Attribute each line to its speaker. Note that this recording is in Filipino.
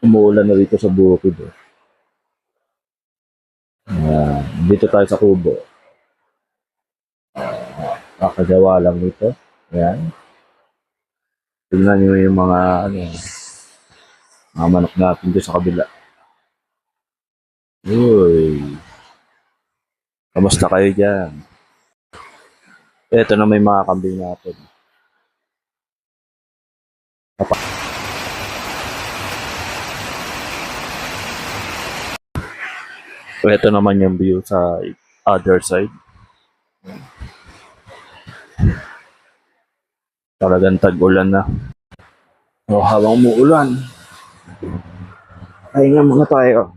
Speaker 1: Umuulan na dito sa bukid. Eh. Dito tayo sa kubo. Kakagawa lang dito. Ayan. Tignan nyo yung mga manok natin dito sa kabila. Uy. Kamusta kayo dyan? Ito na may mga kambing natin. Ito naman yung view sa other side. Talagang tag-ulan na. So, habang umuulan, pahinga muna tayo.